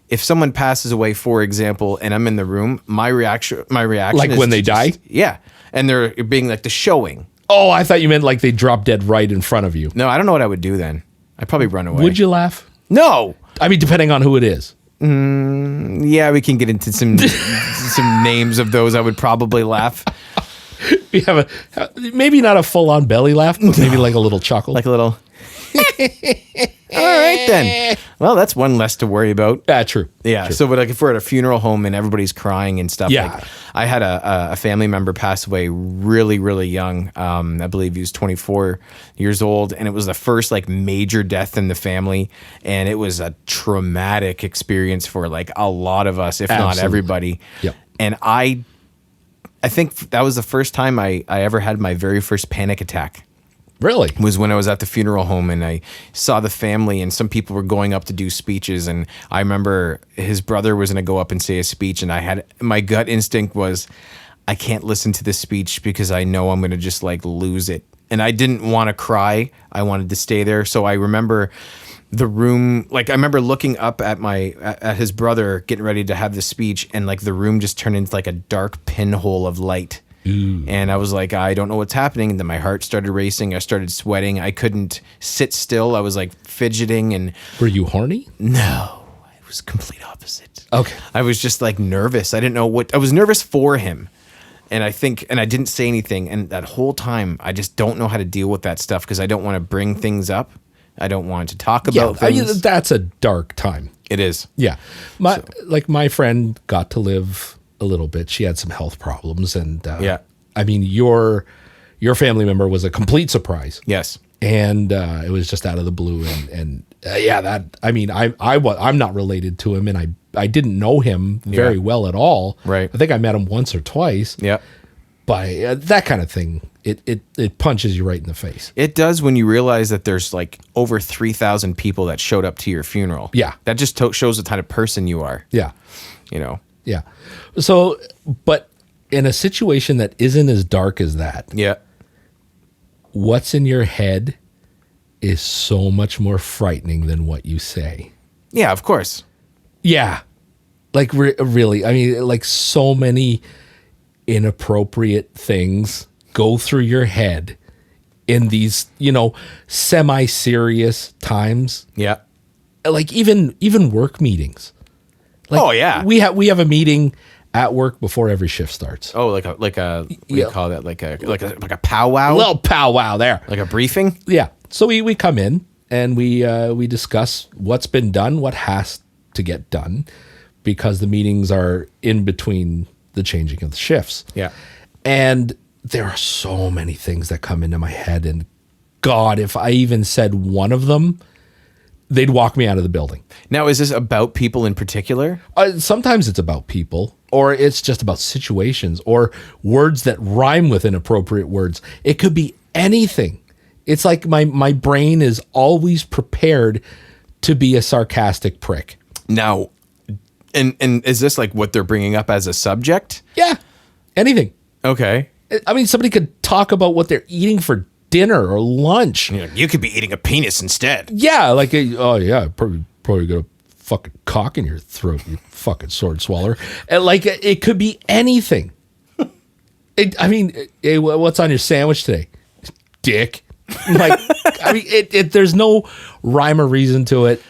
If someone passes away, for example, and I'm in the room, my reaction Like is when they to just- die? Yeah. And they're being like the showing. Oh, I thought you meant like they drop dead right in front of you. No, I don't know what I would do then. I'd probably run away. Would you laugh? No. I mean, depending on who it is. Yeah, we can get into some names of those. I would probably laugh. We have maybe not a full-on belly laugh, but maybe like a little chuckle. Like a little. All right then. Well, that's one less to worry about. True. Yeah. True. So, but like if we're at a funeral home and everybody's crying and stuff, Yeah. like I had a family member pass away really, really young. I believe he was 24 years old, and it was the first like major death in the family, and it was a traumatic experience for like a lot of us, if not Absolutely. everybody. Yep. And I think that was the first time I ever had my very first panic attack. Really? Was when I was at the funeral home and I saw the family, and some people were going up to do speeches, and I remember his brother was going to go up and say a speech, and my gut instinct was, I can't listen to this speech because I know I'm going to just like lose it. And I didn't want to cry. I wanted to stay there. So I remember the room, like I remember looking up at his brother getting ready to have the speech, and like the room just turned into like a dark pinhole of light. And I was like, I don't know what's happening. And then my heart started racing. I started sweating. I couldn't sit still. I was like fidgeting. And Were you horny? no, it was complete opposite. Okay. I was just like nervous. I didn't know I was nervous for him. And I didn't say anything. And that whole time, I just don't know how to deal with that stuff because I don't want to bring things up. I don't want to talk about things. That's a dark time. It is. Yeah. My friend got to live a little bit. She had some health problems, and I mean, your family member was a complete surprise. Yes. And it was just out of the blue, and I'm not related to him, and I didn't know him very well at all. Right. I think I met him once or twice. Yeah. But that kind of thing, it punches you right in the face. It does when you realize that there's like over 3,000 people that showed up to your funeral. Yeah. That just shows the kind of person you are. Yeah. You know. Yeah. So, but in a situation that isn't as dark as that, Yeah. what's in your head is so much more frightening than what you say. Yeah, of course. Yeah. Like really, I mean, like so many inappropriate things go through your head in these, semi-serious times. Yeah. Like even work meetings. Like, Oh, yeah. We have a meeting at work before every shift starts. Oh, like a what do you Yeah. call that? Like a powwow? A little powwow there. Like a briefing? Yeah. So we come in and we discuss what's been done, what has to get done, because the meetings are in between the changing of the shifts. Yeah. And there are so many things that come into my head, and God, if I even said one of them, they'd walk me out of the building. Now, is this about people in particular? Sometimes it's about people, or it's just about situations, or words that rhyme with inappropriate words. It could be anything. It's like my brain is always prepared to be a sarcastic prick. Now, and is this like what they're bringing up as a subject? Yeah, anything. Okay. I mean, somebody could talk about what they're eating for dinner or lunch. You could be eating a penis instead. Yeah, like, oh yeah, probably got a fucking cock in your throat, you fucking sword swaller. And like, it could be anything. What's on your sandwich today? Dick. Like, I mean, there's no rhyme or reason to it.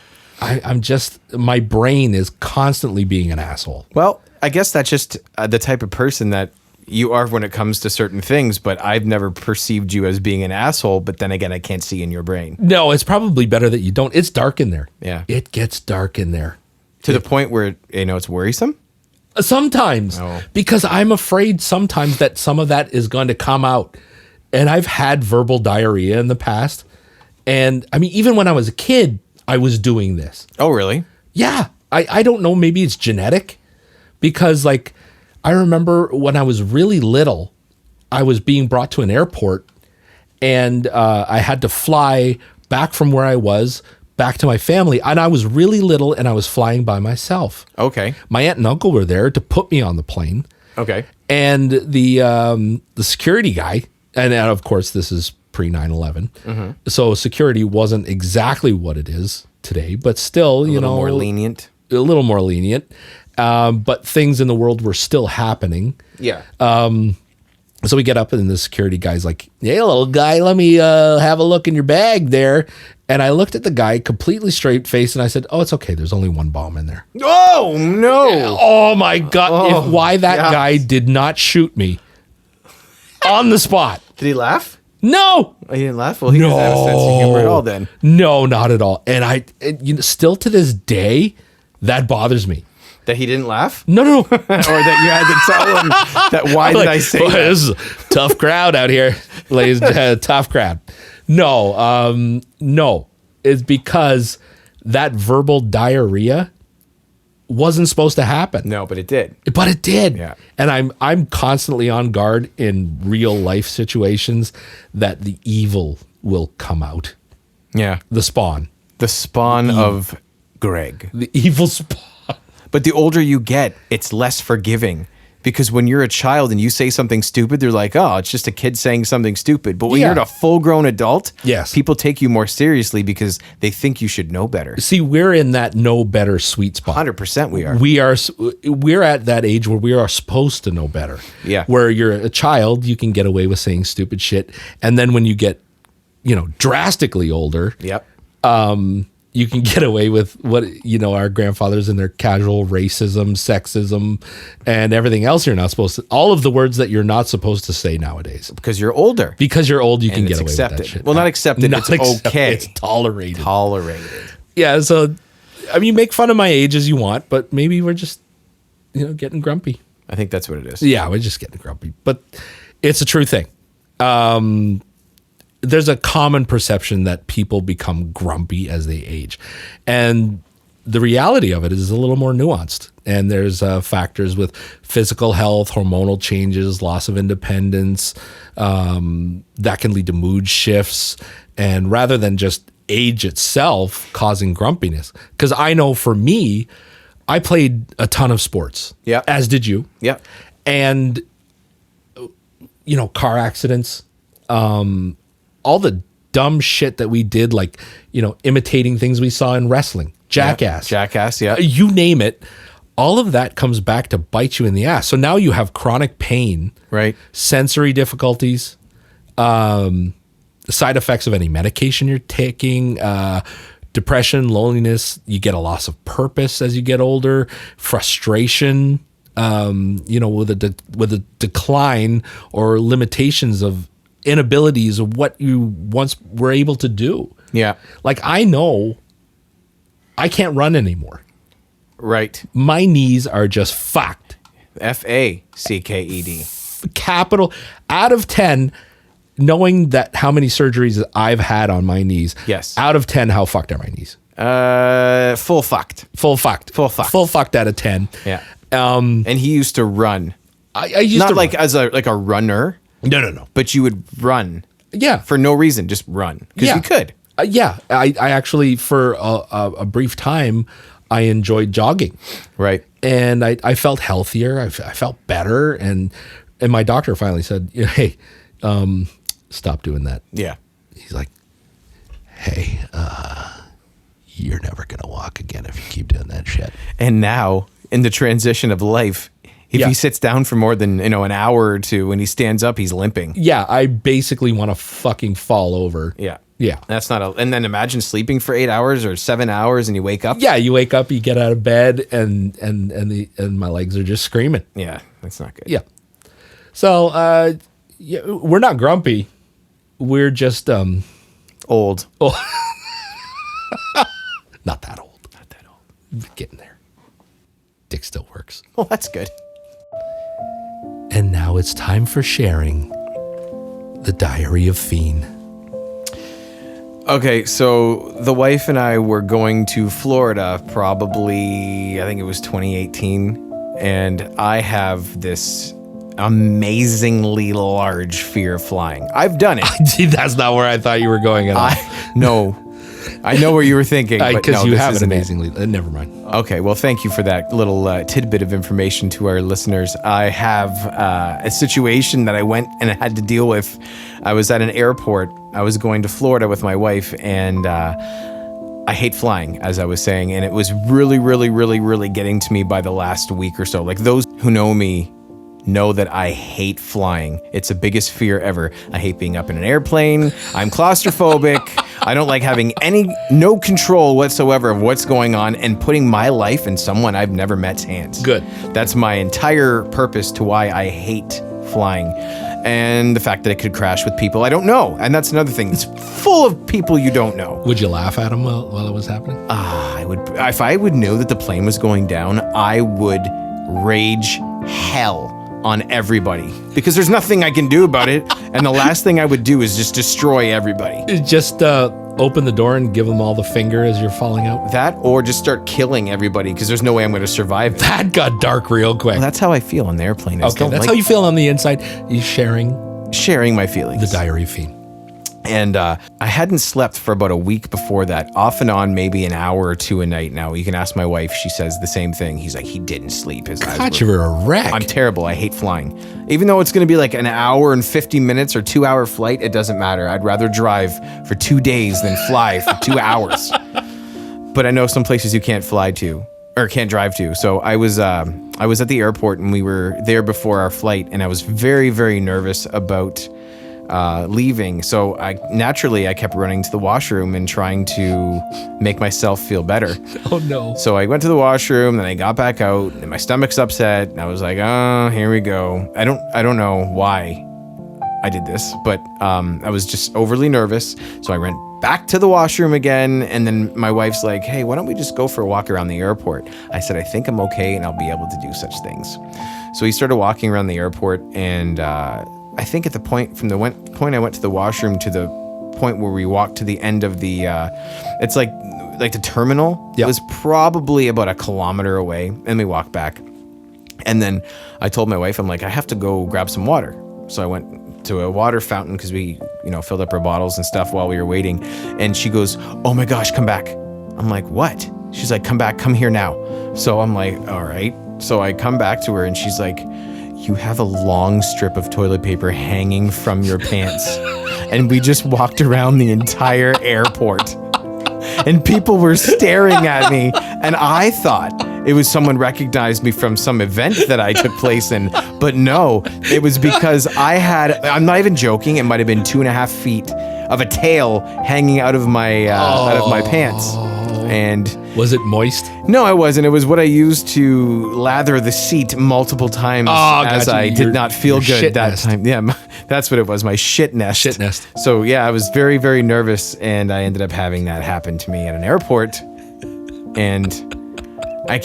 My brain is constantly being an asshole. Well, I guess that's just the type of person that you are when it comes to certain things, but I've never perceived you as being an asshole, but then again, I can't see in your brain. No, it's probably better that you don't. It's dark in there. Yeah. It gets dark in there. To the point where, it's worrisome? Sometimes. Oh. Because I'm afraid sometimes that some of that is going to come out. And I've had verbal diarrhea in the past. And I mean, even when I was a kid, I was doing this. Oh, really? Yeah. I don't know. Maybe it's genetic. because like I remember when I was really little, I was being brought to an airport, and I had to fly back from where I was back to my family, and I was really little, and I was flying by myself. Okay. My aunt and uncle were there to put me on the plane. Okay. And the security guy, and of course this is pre 9/11, so security wasn't exactly what it is today, but still, you know, more lenient. a little more lenient. But things in the world were still happening. Yeah. So we get up, and the security guy's like, "Hey, little guy, let me have a look in your bag there." And I looked at the guy completely straight faced, and I said, "Oh, it's okay. There's only one bomb in there." Oh no! Oh my God! Why that yes. guy did not shoot me on the spot? Did he laugh? No, Oh, he didn't laugh. Well, he doesn't have a sense of humor at all. Then no, not at all. And you know, still to this day, that bothers me. that he didn't laugh, No. or that you had to tell him that. Why did I say "Boy, that? This is a tough crowd out here, ladies. Tough crowd. No. It's because that verbal diarrhea wasn't supposed to happen. No, but it did. But it did. Yeah. And I'm constantly on guard in real life situations that the evil will come out. Yeah. The spawn. The spawn of Greg. The evil spawn. But the older you get, it's less forgiving. Because when you're a child and you say something stupid, they're like, oh, it's just a kid saying something stupid. But when Yeah. you're a full-grown adult, Yes. people take you more seriously because they think you should know better. See, we're in that know better sweet spot. 100% we are. We're at that age where we are supposed to know better. Yeah. Where you're a child, you can get away with saying stupid shit. And then when you get, you know, drastically older, Yep. you can get away with what, you know, our grandfathers and their casual racism, sexism, and everything else you're not supposed to, all of the words that you're not supposed to say nowadays. Because you're older. Because you're old, you can And get it's away accepted. with that shit. Well, not accepted, it's okay. It's tolerated. Tolerated. Yeah, so, I mean, make fun of my age as you want, but maybe we're just, you know, getting grumpy. I think that's what it is. Yeah, we're just getting grumpy. But it's a true thing. There's a common perception that people become grumpy as they age. And the reality of it is a little more nuanced. And there's factors with physical health, hormonal changes, loss of independence, that can lead to mood shifts. And rather than just age itself causing grumpiness. Because I know for me, I played a ton of sports. Yeah. As did you. Yeah. And, you know, car accidents, all the dumb shit that we did, like, you know, imitating things we saw in wrestling, Jackass. Jackass, yeah. You name it. All of that comes back to bite you in the ass. So now you have chronic pain, Right. sensory difficulties, side effects of any medication you're taking, depression, loneliness. You get a loss of purpose as you get older, frustration, you know, with a decline or limitations of inabilities of what you once were able to do. Yeah. Like, I know I can't run anymore. Right. My knees are just fucked. FACKED. Capital out of 10, knowing that how many surgeries I've had on my knees. Yes. Out of 10, how fucked are my knees? Full fucked. Full fucked. Full fucked. Full fucked out of 10. Yeah. And he used to run. I used Not to like run. as a runner, No. but you would run Yeah. for no reason, just run because Yeah. you could. Yeah. I actually, for a brief time, I enjoyed jogging. Right. And I felt healthier. I felt better. And my doctor finally said, hey, stop doing that. Yeah. He's like, hey, you're never going to walk again if you keep doing that shit. And now in the transition of life, if Yeah. he sits down for more than, an hour or two, when he stands up, he's limping. Yeah, I basically want to fucking fall over. Yeah. Yeah. That's not and then imagine sleeping for 8 hours or 7 hours and you wake up. Yeah, you wake up, you get out of bed, and my legs are just screaming. Yeah. That's not good. Yeah. So, yeah, we're not grumpy. We're just Old. not that old. Not that old. Getting there. Dick still works. Well, that's good. And now it's time for sharing the Diary of Fiend. Okay, so the wife and I were going to Florida probably, I think it was 2018. And I have this amazingly large fear of flying. I've done it. Gee, that's not where I thought you were going at all. I know what you were thinking. Because you have an isn't it. amazingly. Never mind. Okay, well, thank you for that little tidbit of information to our listeners. I have a situation that I went and I had to deal with. I was at an airport. I was going to Florida with my wife, and I hate flying, as I was saying, and it was really, really, really, really getting to me by the last week or so. Like, those who know me know that I hate flying. It's the biggest fear ever. I hate being up in an airplane. I'm claustrophobic. I don't like having no control whatsoever of what's going on and putting my life in someone I've never met's hands. Good. That's my entire purpose to why I hate flying. And the fact that it could crash with people I don't know. And that's another thing. It's full of people you don't know. Would you laugh at him while it was happening? I would. If I would know that the plane was going down, I would rage hell on everybody, because there's nothing I can do about it. And the last thing I would do is just destroy everybody. Just open the door and give them all the finger as you're falling out. That, or just start killing everybody, because there's no way I'm going to survive that. That got dark real quick. Well, that's how I feel on the airplane. Okay, that's how you feel on the inside. You sharing my feelings. the diary fiend. And I hadn't slept for about a week before that, off and on, maybe an hour or two a night. Now, you can ask my wife. She says the same thing. He's like, he didn't sleep. His eyes God, you were a wreck. I'm terrible. I hate flying. Even though it's going to be like an hour and 50 minutes or 2 hour flight, it doesn't matter. I'd rather drive for 2 days than fly for 2 hours. But I know some places you can't fly to or can't drive to. So I was at the airport, and we were there before our flight, and I was very, very nervous about leaving. So I kept running to the washroom and trying to make myself feel better. Oh no. So I went to the washroom, then I got back out, and my stomach's upset, and I was like, oh, here we go. I don't know why I did this, but I was just overly nervous. So I went back to the washroom again, and then my wife's like, hey, why don't we just go for a walk around the airport? I said, I think I'm okay, and I'll be able to do such things. So we started walking around the airport, and I think at the point I went to the washroom to the point where we walked to the end of the, it's like the terminal. Yep. It was probably about 1 kilometer away, and we walked back. And then I told my wife, I'm like, I have to go grab some water. So I went to a water fountain, because we, filled up our bottles and stuff while we were waiting. And she goes, oh my gosh, come back. I'm like, what? She's like, come back, come here now. So I'm like, all right. So I come back to her, and she's like, you have a long strip of toilet paper hanging from your pants. And we just walked around the entire airport, and people were staring at me. And I thought it was someone recognized me from some event that I took place in. But no, it was because I'm not even joking, it might have been 2.5 feet of a tail hanging out of my pants. And was it moist? no, I wasn't. It was what I used to lather the seat multiple times as gotcha. I did not feel Your good shit that nest. time. Yeah, that's what it was. My shit nest. Shit nest. So yeah, I was very, very nervous, and I ended up having that happen to me at an airport. And I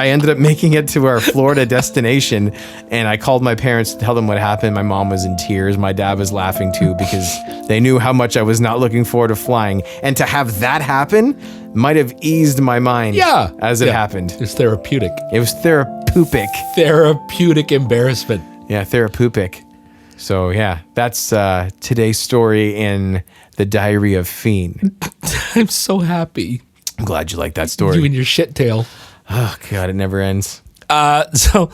ended up making it to our Florida destination, and I called my parents to tell them what happened. My mom was in tears. My dad was laughing too, because they knew how much I was not looking forward to flying. And to have that happen might have eased my mind as it happened. It's therapeutic. It was therapeutic. Therapeutic embarrassment. Yeah, therapeutic. So yeah, that's today's story in the Diary of Fiend. I'm so happy. I'm glad you like that story. You and your shit tail. Oh God, it never ends. So,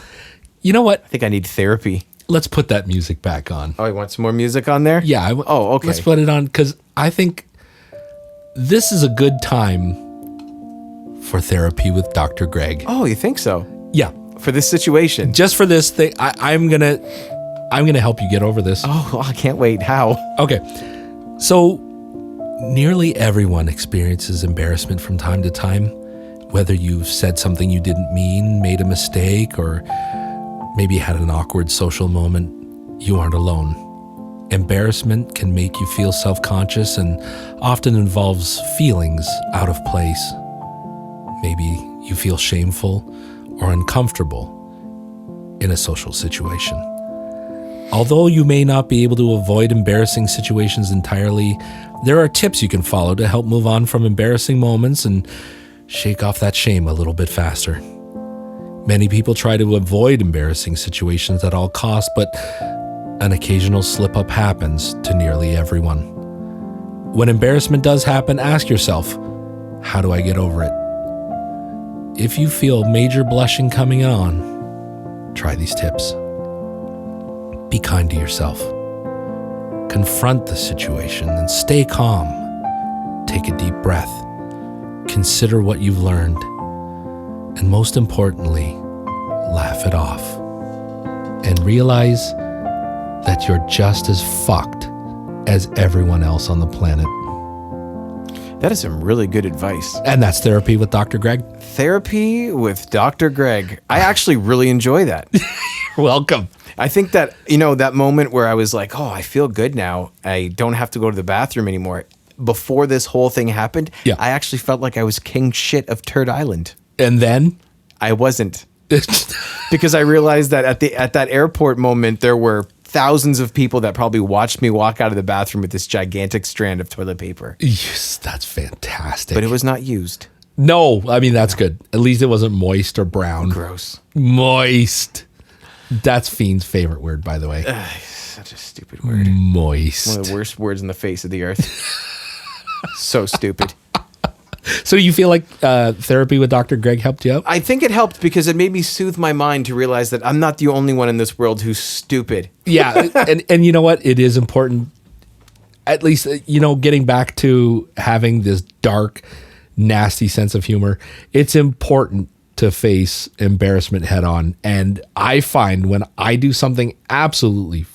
you know what? I think I need therapy. Let's put that music back on. Oh, you want some more music on there? Yeah. Oh, okay. Let's put it on, because I think this is a good time for therapy with Dr. Greg. Oh, you think so? Yeah. For this situation? Just for this thing, I'm gonna help you get over this. Oh, I can't wait. How? Okay. So, nearly everyone experiences embarrassment from time to time, whether you've said something you didn't mean, made a mistake, or maybe had an awkward social moment. You aren't alone. Embarrassment can make you feel self-conscious and often involves feelings out of place. Maybe you feel shameful or uncomfortable in a social situation. Although you may not be able to avoid embarrassing situations entirely, there are tips you can follow to help move on from embarrassing moments and shake off that shame a little bit faster. Many people try to avoid embarrassing situations at all costs, but an occasional slip-up happens to nearly everyone. When embarrassment does happen, ask yourself, how do I get over it? If you feel major blushing coming on, try these tips. Be kind to yourself. Confront the situation and stay calm. Take a deep breath. Consider what you've learned. And most importantly, laugh it off. And realize that you're just as fucked as everyone else on the planet. That is some really good advice. And that's Therapy with Dr. Greg. Therapy with Dr. Greg. I actually really enjoy that. Welcome. I think that, that moment where I was like, oh, I feel good now. I don't have to go to the bathroom anymore. Before this whole thing happened, Yeah. I actually felt like I was king shit of Turd Island. And then? I wasn't. Because I realized that at that airport moment, there were thousands of people that probably watched me walk out of the bathroom with this gigantic strand of toilet paper. Yes, that's fantastic. But it was not used. No, I mean, that's good. At least it wasn't moist or brown. Gross. Moist. That's Fiend's favorite word, by the way. Such a stupid word. Moist. One of the worst words on the face of the earth. So stupid. So you feel like Therapy with Dr. Greg helped you out? I think it helped because it made me soothe my mind to realize that I'm not the only one in this world who's stupid. Yeah. and you know what? It is important, at least, getting back to having this dark, nasty sense of humor. It's important to face embarrassment head on. And I find when I do something absolutely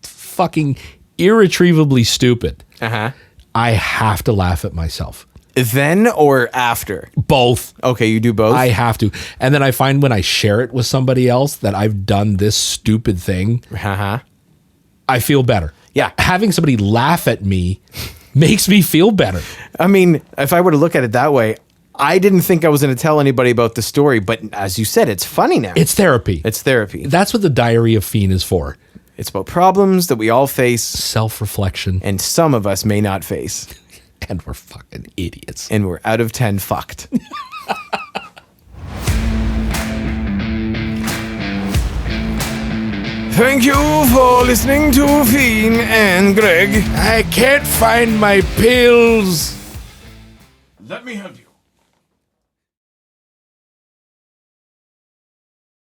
fucking irretrievably stupid, I have to laugh at myself. Then or after? Both. Okay, you do both? I have to. And then I find when I share it with somebody else that I've done this stupid thing, I feel better. Yeah. Having somebody laugh at me makes me feel better. I mean, if I were to look at it that way, I didn't think I was going to tell anybody about the story, but as you said, it's funny now. It's therapy. It's therapy. That's what the Diary of Fiend is for. It's about problems that we all face. Self-reflection. And some of us may not face. And we're fucking idiots. And we're out of 10 fucked. Thank you for listening to Fiend and Greg. I can't find my pills. Let me have you.